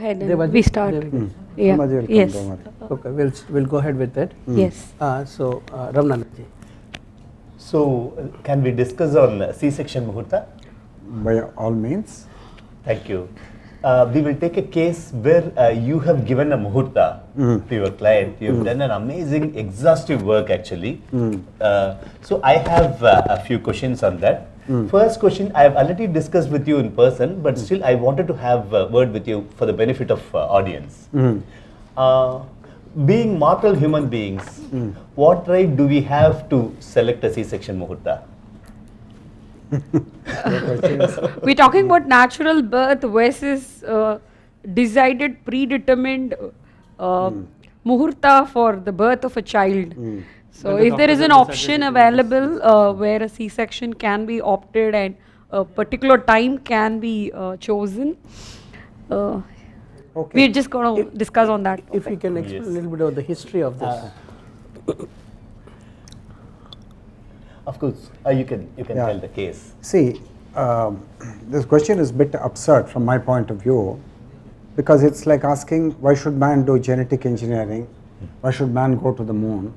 ahead and we start. Yeah. Yes. Okay, we'll go ahead with it. Yes. So Ramanandaji. So can we discuss on C-Section Muhurta? By all means. Thank you. We will take a case where you have given a Muhurta to your client. You have done an amazing, exhaustive work actually. So I have a few questions on that. First question, I have already discussed with you in person, but still I wanted to have a word with you for the benefit of audience. Being mortal human beings, what right do we have to select a C-Section Muhurta? We're talking about natural birth versus decided, predetermined Muhurta for the birth of a child. So if there is an option available where a C-section can be opted and a particular time can be chosen, we're just going to discuss on that. If you can explain a little bit about the history of this. Of course, you can tell the case. See, this question is a bit absurd from my point of view, because it's like asking why should man do genetic engineering, why should man go to the moon,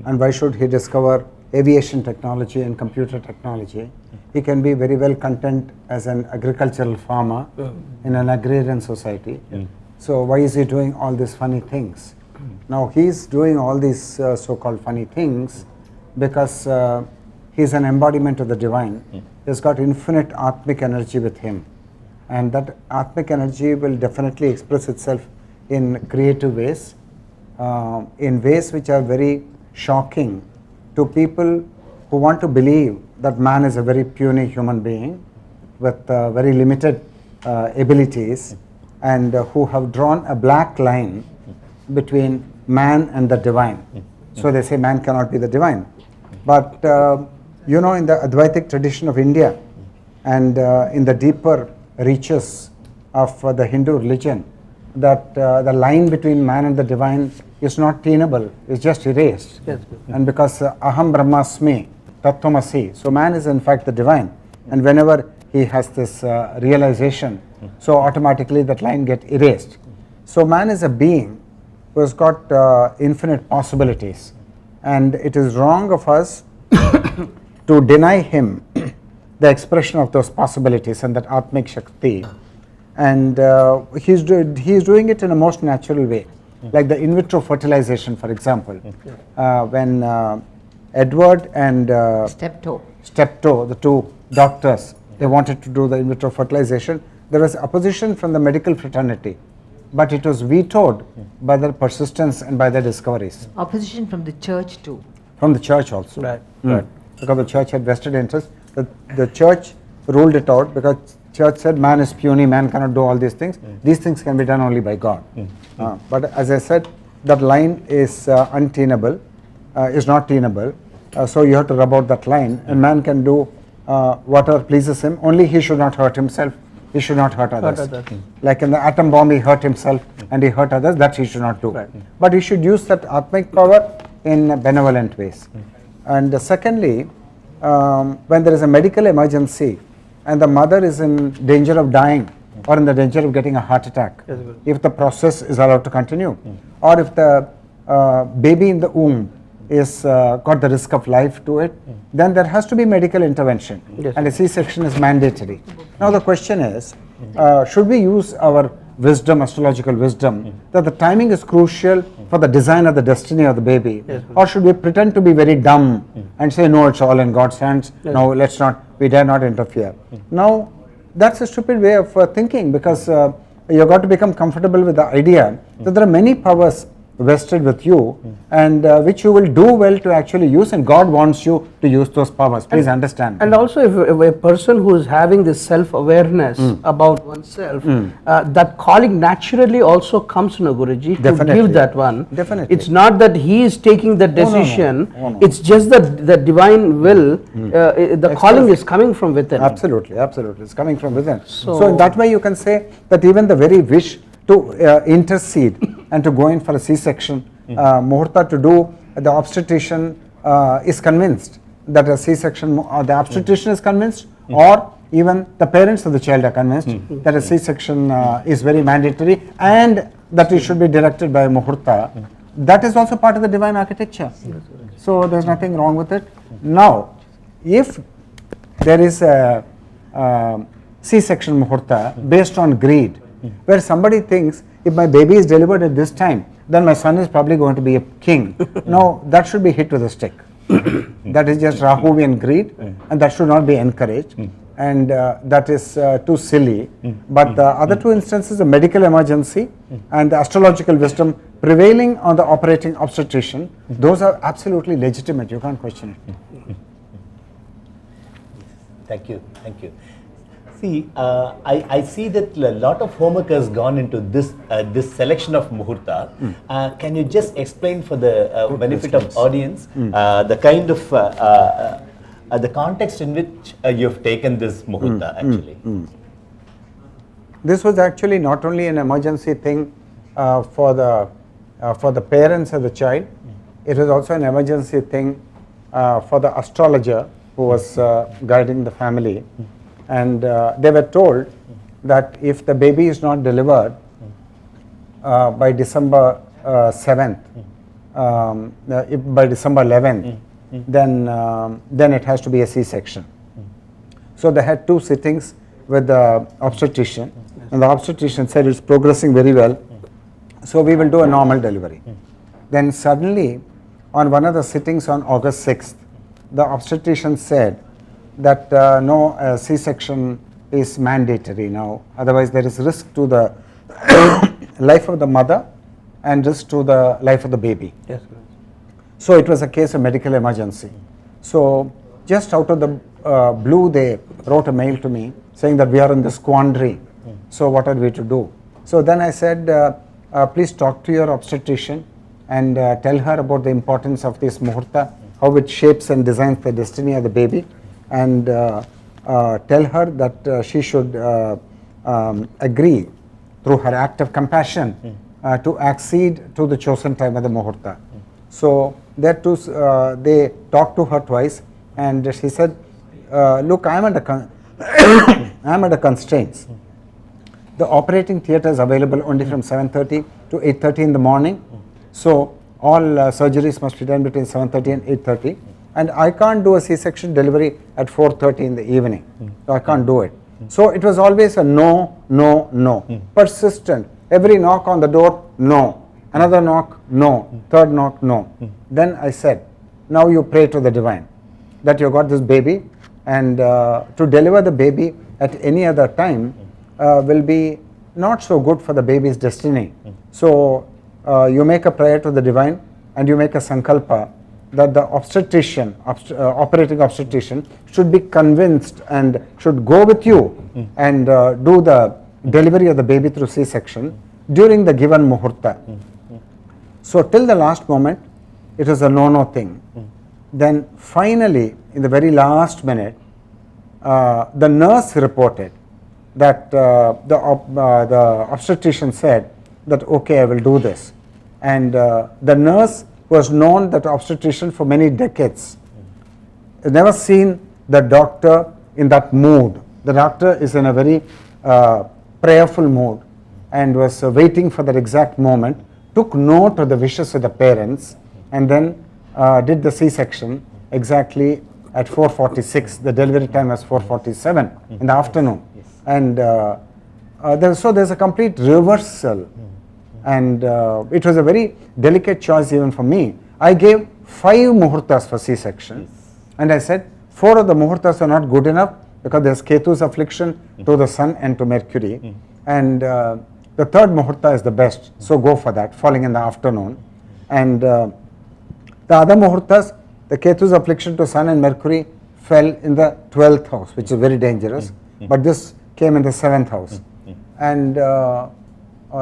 and why should he discover aviation technology and computer technology. He can be very well content as an agricultural farmer in an agrarian society. So why is he doing all these funny things? Now he's doing all these so-called funny things because he's an embodiment of the divine. He's got infinite Atmic energy with him, and that Atmic energy will definitely express itself in creative ways, in ways which are very shocking to people who want to believe that man is a very puny human being with very limited abilities, and who have drawn a black line between man and the divine. So they say man cannot be the divine. But you know, in the Advaitic tradition of India and in the deeper reaches of the Hindu religion, that the line between man and the divine is not tenable, it's just erased. And because Aham Brahmasmi, Tat-Tvam-Asi, so man is in fact the divine, and whenever he has this realization, so automatically that line gets erased. So man is a being who has got infinite possibilities, and it is wrong of us to deny him the expression of those possibilities and that Atmic Shakti. And he's doing it in a most natural way, like the in vitro fertilization, for example. When Edward and Steptoe, the two doctors, they wanted to do the in vitro fertilization, there was opposition from the medical fraternity, but it was vetoed by their persistence and by their discoveries. Opposition from the church too. From the church also. Right. Because the church had vested interest. The church ruled it out because church said man is puny, man cannot do all these things. These things can be done only by God. But as I said, that line is untenable, is not tenable. So you have to rub out that line, and man can do whatever pleases him, only he should not hurt himself, he should not hurt others. Like in the atom bomb, he hurt himself and he hurt others, that he should not do. But he should use that Atmic power in benevolent ways. And secondly, when there is a medical emergency and the mother is in danger of dying or in the danger of getting a heart attack, if the process is allowed to continue, or if the baby in the womb is got the risk of life to it, then there has to be medical intervention, and a C-section is mandatory. Now the question is, should we use our wisdom, astrological wisdom, that the timing is crucial for the design of the destiny of the baby, or should we pretend to be very dumb and say no, it's all in God's hands, no, let's not, we dare not interfere. Now that's a stupid way of thinking, because you've got to become comfortable with the idea that there are many powers vested with you, and which you will do well to actually use, and God wants you to use those powers. Please understand. And also, if a person who is having this self-awareness about oneself, that calling naturally also comes, Guruji, to give that one. Definitely. It's not that he is taking the decision, no. It's just that the divine will, the calling is coming from within. Absolutely, absolutely, it's coming from within. So in that way you can say that even the very wish to intercede and to go in for a C-section Muhurta to do, the obstetrician is convinced that a C-section, the obstetrician is convinced, or even the parents of the child are convinced that a C-section is very mandatory and that it should be directed by a Muhurta. That is also part of the divine architecture. So there's nothing wrong with it. Now, if there is a C-section Muhurta based on greed, where somebody thinks if my baby is delivered at this time, then my son is probably going to be a king. No, that should be hit with a stick. That is just Rahuvian greed, and that should not be encouraged. And that is too silly. But the other two instances, the medical emergency and the astrological wisdom prevailing on the operating obstetrician, those are absolutely legitimate. You can't question it. Thank you, thank you. See, I see that a lot of homework has gone into this selection of Muhurta. Can you just explain for the benefit of audience the kind of the context in which you have taken this Muhurta actually? This was actually not only an emergency thing for the parents of the child, it was also an emergency thing for the astrologer who was guiding the family. And they were told that if the baby is not delivered by December 7th, by December 11th, then it has to be a C-section. So they had 2 sittings with the obstetrician, and the obstetrician said it's progressing very well, so we will do a normal delivery. Then suddenly, on one of the sittings on August 6th, the obstetrician said that no, C-section is mandatory now, otherwise there is risk to the life of the mother and risk to the life of the baby. Yes. So it was a case of medical emergency. So just out of the blue, they wrote a mail to me saying that we are in this quandary. So what are we to do? So then I said, please talk to your obstetrician and tell her about the importance of this Muhurta, how it shapes and designs the destiny of the baby, and tell her that she should agree through her act of compassion to accede to the chosen time of the Muhurta. So that too, they talked to her twice, and she said, look, I am under constraints. The operating theatre is available only from 7:30 to 8:30 in the morning. So all surgeries must be done between 7:30 and 8:30. And I can't do a C-section delivery at 4:30 in the evening. So I can't do it. So it was always a no, no, no. Persistent. Every knock on the door, no. Another knock, no. Third knock, no. Then I said, now you pray to the divine that you got this baby, and to deliver the baby at any other time will be not so good for the baby's destiny. So you make a prayer to the divine and you make a sankalpa that the obstetrician, operating obstetrician should be convinced and should go with you and do the delivery of the baby through C-section during the given Muhurta. So till the last moment, it was a no-no thing. Then finally, in the very last minute, the nurse reported that the obstetrician said that, okay, I will do this. And the nurse was known that obstetrician for many decades. I've never seen the doctor in that mood. The doctor is in a very prayerful mood and was waiting for that exact moment, took note of the wishes of the parents, and then did the C-section exactly at 4:46. The delivery time was 4:47 in the afternoon. And so there's a complete reversal. And it was a very delicate choice even for me. I gave 5 Muhurtas for C-section, and I said 4 of the Muhurtas are not good enough because there's Ketu's affliction to the sun and to Mercury, and the 3rd Muhurta is the best, so go for that, falling in the afternoon. And the other Muhurtas, the Ketu's affliction to sun and Mercury fell in the 12th house, which is very dangerous, but this came in the 7th house. And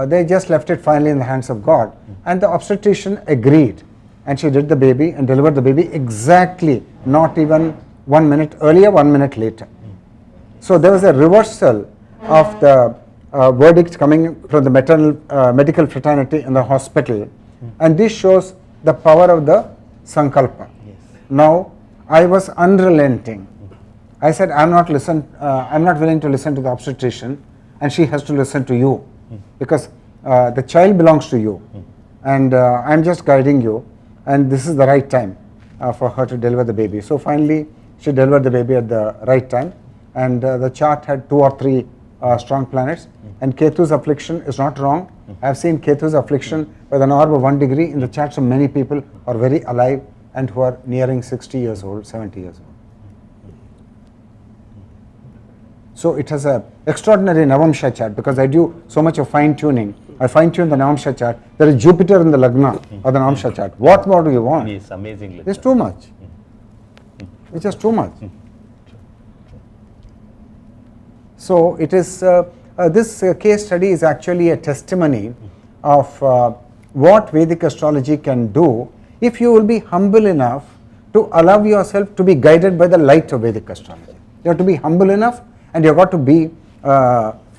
they just left it finally in the hands of God, and the obstetrician agreed, and she did the baby and delivered the baby exactly, not even 1 minute earlier, 1 minute later. So there was a reversal of the verdict coming from the medical fraternity in the hospital, and this shows the power of the sankalpa. Now I was unrelenting. I said, I'm not willing to listen to the obstetrician, and she has to listen to you, because the child belongs to you, and I'm just guiding you, and this is the right time for her to deliver the baby. So finally, she delivered the baby at the right time, and the chart had 2 or 3 strong planets, and Ketu's affliction is not wrong. I've seen Ketu's affliction with an orb of 1 degree in the charts of many people who are very alive and who are nearing 60 years old, 70 years old. So it has an extraordinary Navamsha chart, because I do so much of fine tuning. I fine tune the Navamsha chart. There is Jupiter in the Lagna of the Navamsha chart. What more do you want? Yes, amazingly. It's too much. It's just too much. So it is, this case study is actually a testimony of what Vedic astrology can do if you will be humble enough to allow yourself to be guided by the light of Vedic astrology. You have to be humble enough, and you have got to be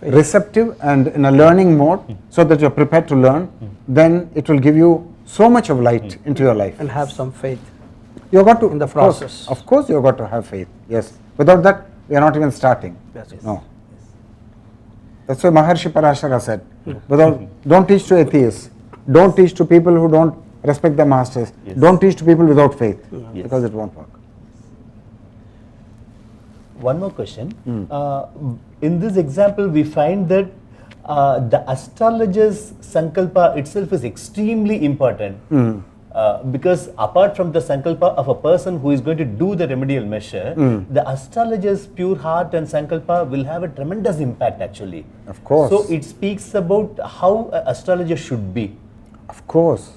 receptive and in a learning mode, so that you are prepared to learn. Then it will give you so much of light into your life. And have some faith. You have got to, in the process. Of course you have got to have faith, yes. Without that, we are not even starting. Yes. No. That's why Maharshi Parashara said, don't teach to atheists, don't teach to people who don't respect the masters, don't teach to people without faith, because it won't work. One more question. In this example, we find that the astrologer's sankalpa itself is extremely important, because apart from the sankalpa of a person who is going to do the remedial measure, the astrologer's pure heart and sankalpa will have a tremendous impact actually. Of course. So it speaks about how an astrologer should be. Of course.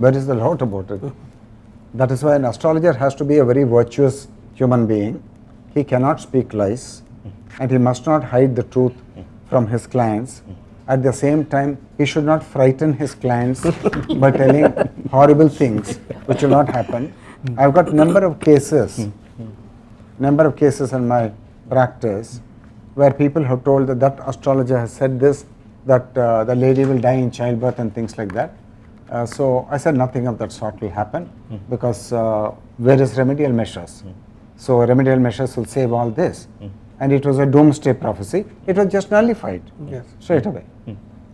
There is a lot about it. That is why an astrologer has to be a very virtuous human being. He cannot speak lies, and he must not hide the truth from his clients. At the same time, he should not frighten his clients by telling horrible things which will not happen. I've got number of cases in my practice where people have told that astrologer has said this, that the lady will die in childbirth and things like that. So I said nothing of that sort will happen, because various remedial measures. So remedial measures will save all this. And it was a doomsday prophecy. It was just nullified straight away.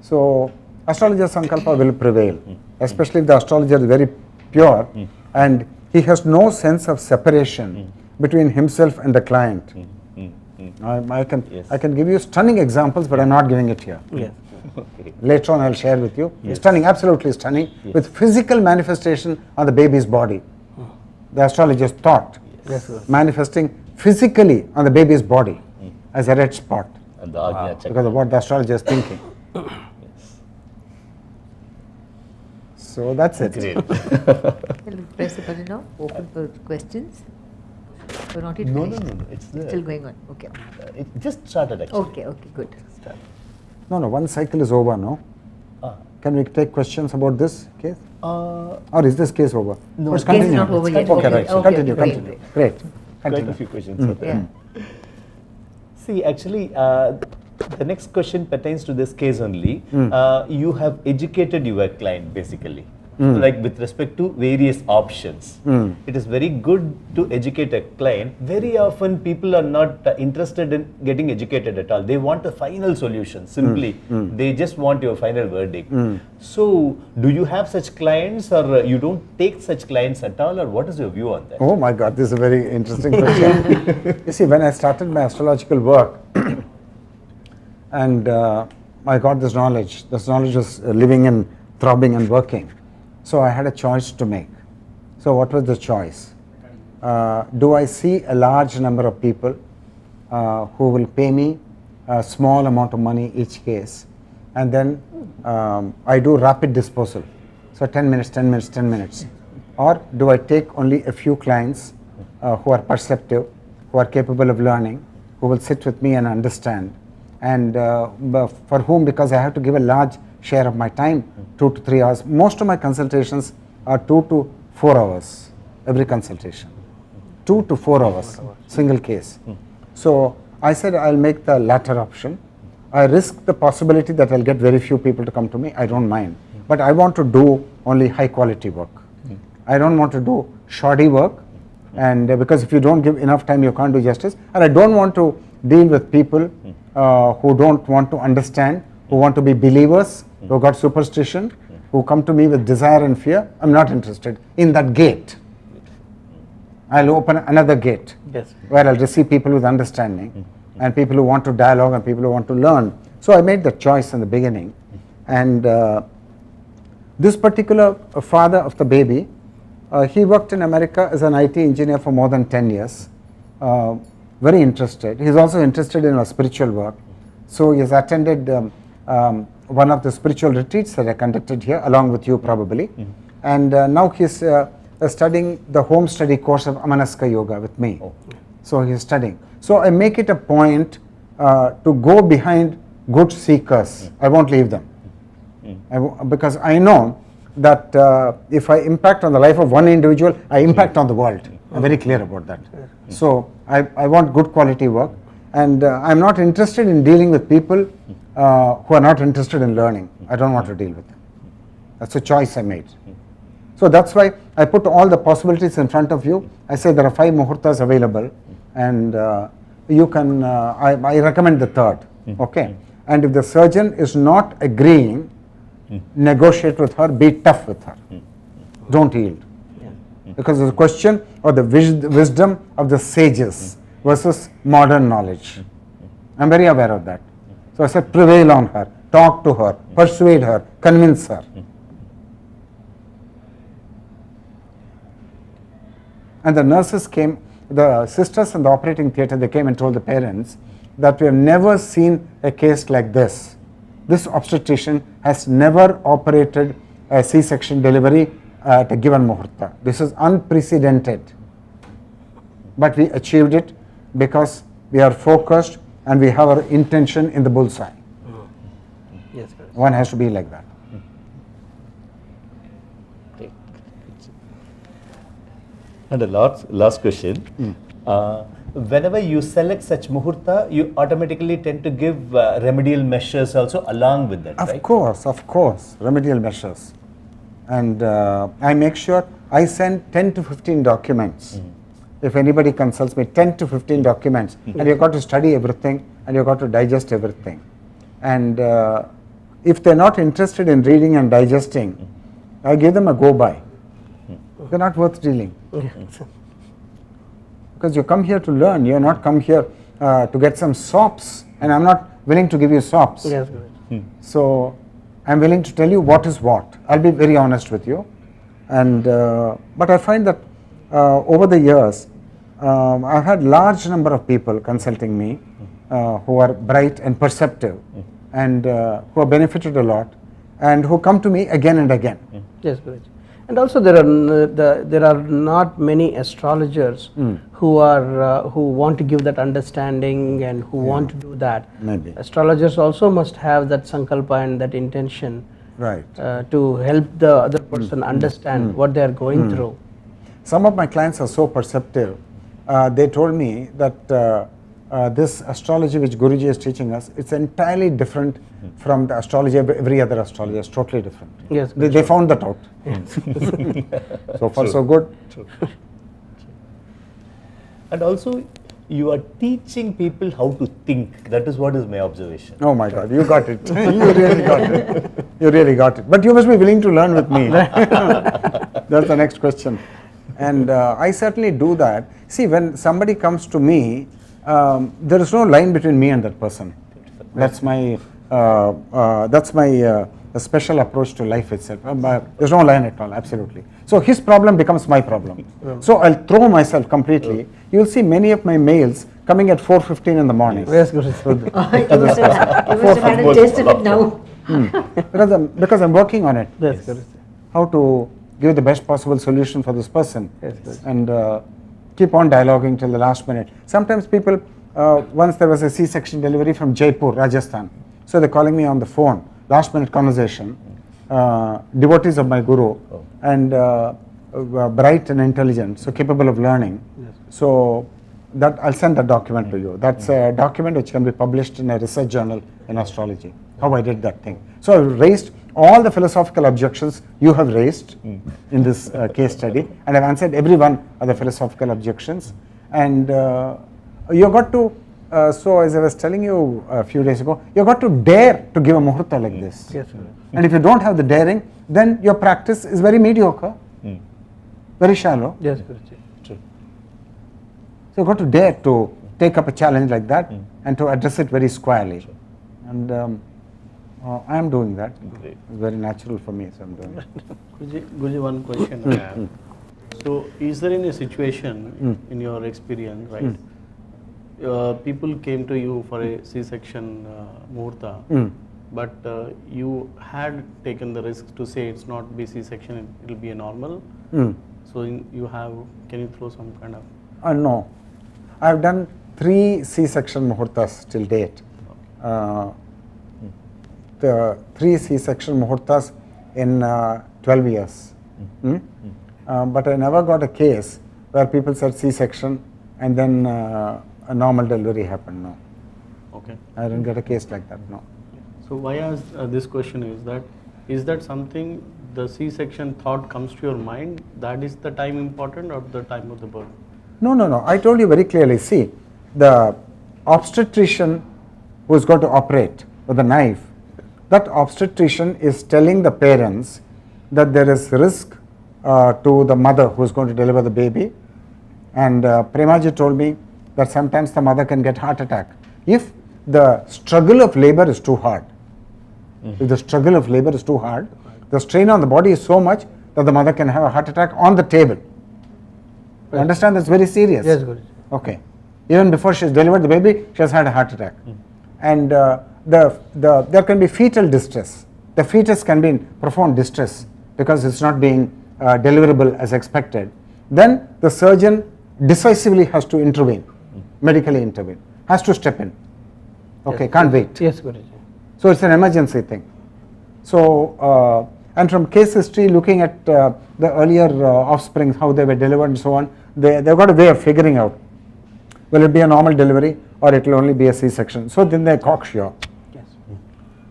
So astrologer sankalpa will prevail, especially if the astrologer is very pure and he has no sense of separation between himself and the client. I can give you stunning examples, but I'm not giving it here. Later on I'll share with you. Stunning, absolutely stunning, with physical manifestation on the baby's body. The astrologer's thought manifesting physically on the baby's body as a red spot, because of what the astrologer is thinking. So that's it. Can we press the button now? Open for questions? Or not yet No, finished? it's Still going on. Okay. It just started actually. Okay, good. No, one cycle is over now. Can we take questions about this case? Or is this case over? No, Let's case is continue. not over yet. Okay, right. So Okay, continue. great. Great. Quite a Continue. few questions. Yeah. See, actually, the next question pertains to this case only. You have educated your client basically, like with respect to various options. It is very good to educate a client. Very often people are not interested in getting educated at all. They want a final solution, simply. They just want your final verdict. So, do you have such clients, or you don't take such clients at all, or what is your view on that? Oh my God, this is a very interesting question. You see, when I started my astrological work, and I got this knowledge was living and throbbing and working. So I had a choice to make. So what was the choice? Do I see a large number of people who will pay me a small amount of money each case, and then I do rapid disposal, so 10 minutes, 10 minutes, 10 minutes, or do I take only a few clients who are perceptive, who are capable of learning, who will sit with me and understand, and for whom, because I have to give a large share of my time, 2 to 3 hours. Most of my consultations are 2 to 4 hours, every consultation, 2 to 4 hours, single case. So I said I'll make the latter option. I risk the possibility that I'll get very few people to come to me, I don't mind, but I want to do only high quality work. I don't want to do shoddy work And because if you don't give enough time, you can't do justice. And I don't want to deal with people who don't want to understand, who want to be believers, who got superstition, who come to me with desire and fear. I'm not interested in that gate. I'll open another gate where I'll receive people with understanding and people who want to dialogue and people who want to learn. So I made the choice in the beginning. And this particular father of the baby, he worked in America as an IT engineer for more than 10 years. Very interested. He's also interested in our spiritual work. So he has attended one of the spiritual retreats that I conducted here, along with you probably. And now he's studying the home study course of Amanaska Yoga with me. So he's studying. So I make it a point to go behind good seekers. I won't leave them. Because I know that if I impact on the life of one individual, I impact on the world. I'm very clear about that. So I want good quality work, and I'm not interested in dealing with people who are not interested in learning. I don't want to deal with them. That's a choice I made. So that's why I put all the possibilities in front of you. I say there are 5 Muhurtas available, and you can, I recommend the third. Okay. And if the surgeon is not agreeing, negotiate with her, be tough with her. Don't yield. Because it's a question of the wisdom of the sages versus modern knowledge. I'm very aware of that. So I said, prevail on her, talk to her, persuade her, convince her. And the nurses came, the sisters in the operating theatre, they came and told the parents that we have never seen a case like this. This obstetrician has never operated a C-section delivery at a given Muhurta. This is unprecedented. But we achieved it because we are focused and we have our intention in the bullseye. Yes, correct. One has to be like that. And the last question. Whenever you select such Muhurta, you automatically tend to give remedial measures also along with that, right? Of course, remedial measures. And I make sure I send 10 to 15 documents. If anybody consults me, 10 to 15 documents. And you've got to study everything and you've got to digest everything. And if they're not interested in reading and digesting, I give them a go-by. They're not worth dealing. Because you come here to learn, you are not come here to get some sops, and I'm not willing to give you sops. Yes, So I'm willing to tell you what is what. I'll be very honest with you. And but I find that over the years, I've had large number of people consulting me who are bright and perceptive and who have benefited a lot and who come to me again and again. Yes, Guruji. And also there are not many astrologers who want to give that understanding and who want to do that. Maybe. Astrologers also must have that sankalpa and that intention, Right. to help the other person understand what they are going through. Some of my clients are so perceptive. They told me that this astrology which Guruji is teaching us, it's entirely different from the astrology of every other astrology. It's totally different. Yes, They found that out. So far, so good. And also, you are teaching people how to think. That is what is my observation. Oh my God, you got it. You really got it. You really got it. But you must be willing to learn with me. That's the next question. And I certainly do that. See, when somebody comes to me, there is no line between me and that person. That's my special approach to life itself. There's no line at all, absolutely. So his problem becomes my problem. So I'll throw myself completely. You'll see many of my mails coming at 4:15 in the morning. Yes, Guruji. You must have had a taste of it now. Because I'm working on it. Yes, Guruji. How to give the best possible solution for this person. Yes, yes. And keep on dialoguing till the last minute. Sometimes people, once there was a C-section delivery from Jaipur, Rajasthan. So they're calling me on the phone, last minute conversation, devotees of my guru, and bright and intelligent, so capable of learning. Yes. So that I'll send that document to you. That's a document which can be published in a research journal in astrology, how I did that thing. So I raised all the philosophical objections you have raised in this case study, and I've answered every one of the philosophical objections. And you got to, so as I was telling you a few days ago, you got to dare to give a muhurta like this. Yes, sir. And if you don't have the daring, then your practice is very mediocre, very shallow. Yes, Guruji. True. So you got to dare to take up a challenge like that and to address it very squarely. And I am doing that. Great. It's very natural for me, so I'm doing it. Guruji, one question I have. So, is there any situation in your experience, right? People came to you for a C-section Muhurta, but you had taken the risk to say it's not be C-section, it will be a normal. So, you have, can you throw some kind of? No. I have done 3 C-section Muhurtas till date. The 3 C-section Muhurtas in 12 years. But I never got a case where people said C-section and then a normal delivery happened, no. Okay. I didn't get a case like that, no. So, why I ask this question is that something the C-section thought comes to your mind, that is the time important or the time of the birth? No. I told you very clearly, see, the obstetrician who is going to operate with a knife, that obstetrician is telling the parents that there is risk to the mother who is going to deliver the baby. And Premaji told me that sometimes the mother can get heart attack if the struggle of labor is too hard. If the struggle of labor is too hard, the strain on the body is so much that the mother can have a heart attack on the table. You understand, that's very serious. Yes, Guruji. Okay. Even before she has delivered the baby, she has had a heart attack. And there can be fetal distress. The fetus can be in profound distress because it's not being deliverable as expected. Then the surgeon decisively has to intervene, medically intervene, has to step in. Okay, can't wait. Yes, Guruji. So it's an emergency thing. So, and from case history, looking at the earlier offspring, how they were delivered and so on, they've got a way of figuring out, will it be a normal delivery or it will only be a C-section. So then they're cocksure. Yes.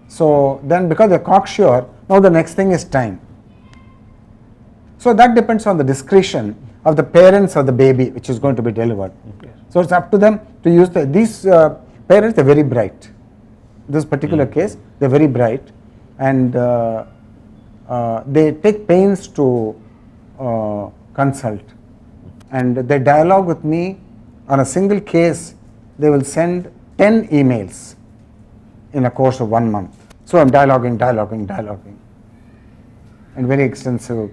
So then because they're cocksure, now the next thing is time. So that depends on the discretion of the parents of the baby which is going to be delivered. Yes. So it's up to them to use these parents are very bright. This particular case, they're very bright, and they take pains to consult, and they dialogue with me on a single case. They will send 10 emails in a course of 1 month. So I'm dialoguing, and very extensive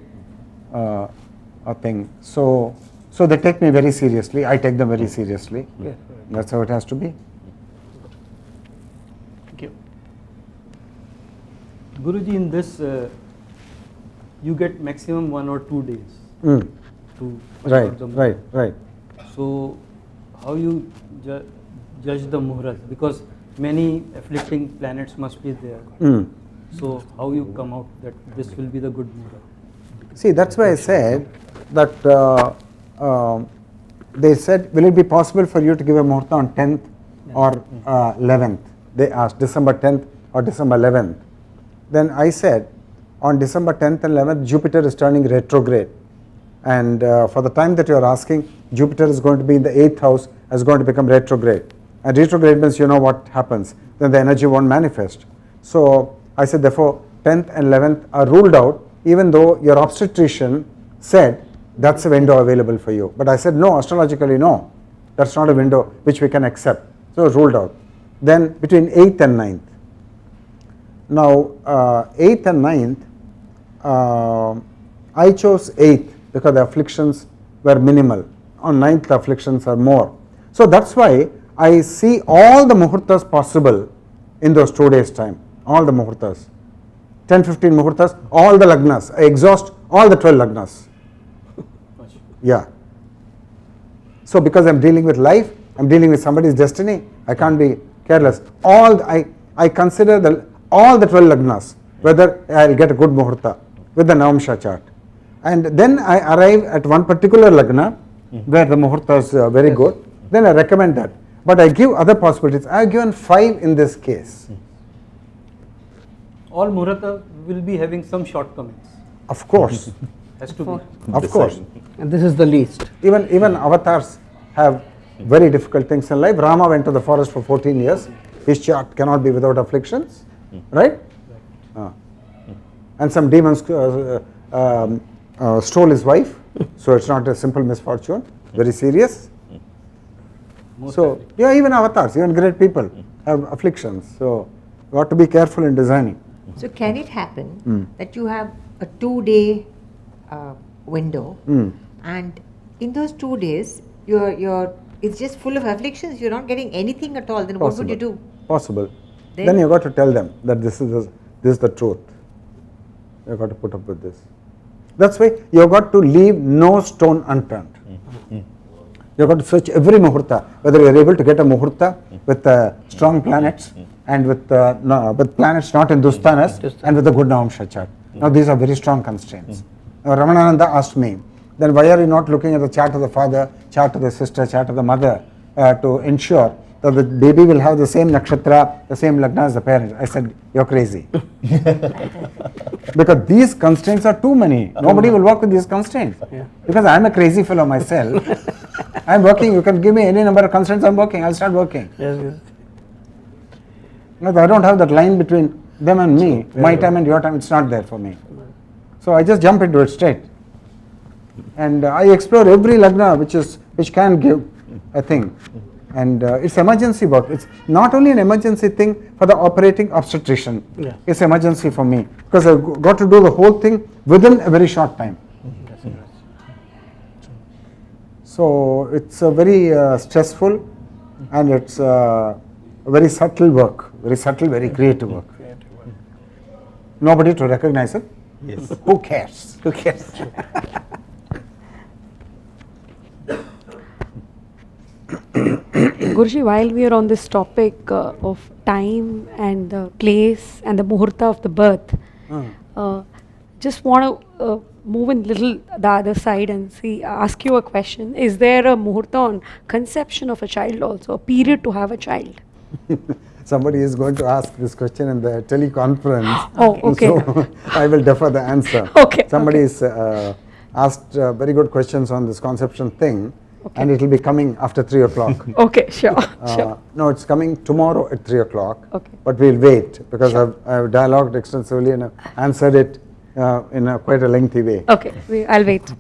thing. So they take me very seriously. I take them very seriously. Yes. That's how it has to be. Thank you. Guruji, in this, you get maximum 1 or 2 days to Right. So, how you judge the Muhurtas? Because many afflicting planets must be there. So, how you come out that this will be the good Muhurta? See, that's why I said that they said, will it be possible for you to give a Muhurta on 10th or 11th? They asked December 10th or December 11th. Then I said, on December 10th and 11th, Jupiter is turning retrograde. And for the time that you are asking, Jupiter is going to be in the 8th house, is going to become retrograde. And retrograde means you know what happens, then the energy won't manifest. So I said, therefore, 10th and 11th are ruled out, even though your obstetrician said that's a window available for you. But I said, no, astrologically, no, that's not a window which we can accept. So ruled out. Then between 8th and 9th. Now, 8th and 9th, I chose 8th because the afflictions were minimal. On 9th, the afflictions are more. So that's why I see all the Muhurtas possible in those 2 days' time. All the Muhurtas. 10-15 Muhurtas, all the Lagnas. I exhaust all the 12 Lagnas. Yeah. So because I'm dealing with life, I'm dealing with somebody's destiny, I can't be careless. I consider all the 12 Lagnas, whether I'll get a good Muhurta with the Navamsha chart. And then I arrive at one particular Lagna where the Muhurta is very good, then I recommend that. But I give other possibilities. I have given 5 in this case. all Muhurta will be having some shortcomings. Of course, Has to be. of course. And this is the least. Even avatars have very difficult things in life. Rama went to the forest for 14 years. His chart cannot be without afflictions, right? And some demons stole his wife, so it's not a simple misfortune, very serious. So, yeah, even avatars, even great people have afflictions. So, you have to be careful in designing. So can it happen that you have a 2-day window, and in those 2 days, it's just full of afflictions. You're not getting anything at all. Then what would you do? Possible. Then you got to tell them that this is the truth. You got to put up with this. That's why you got to leave no stone unturned. You got to search every Muhurta, whether you are able to get a Muhurta with strong planets and with planets not in Dusthanas and with a good Navamsha chart. Now these are very strong constraints. Now Ramanananda asked me, then why are you not looking at the chart of the father, chart of the sister, chart of the mother to ensure that the baby will have the same nakshatra, the same lagna as the parents? I said, you're crazy. Because these constraints are too many. Nobody will work with these constraints. Because I'm a crazy fellow myself. I'm working, you can give me any number of constraints, I'm working, I'll start working. Yes. Because I don't have that line between them and me, my time and your time, it's not there for me. So I just jump into it straight. And I explore every lagna which can give a thing. And it's emergency work. It's not only an emergency thing for the operating obstetrician. It's emergency for me because I've got to do the whole thing within a very short time. So it's a very stressful and it's very subtle work, very subtle, very creative work. Nobody to recognize it. Yes. Who cares? Who cares? Guruji, while we are on this topic of time and the place and the Muhurta of the birth, just want to move in little the other side and ask you a question. Is there a Muhurta on conception of a child also, a period to have a child? Somebody is going to ask this question in the teleconference. Oh, okay. So I will defer the answer. Okay. Somebody is asked very good questions on this conception thing. Okay. And it will be coming after 3 o'clock. Okay, sure. Sure. No, it's coming tomorrow at 3 o'clock. Okay. But we'll wait because I've dialogued extensively and I've answered it in quite a lengthy way. Okay, I'll wait.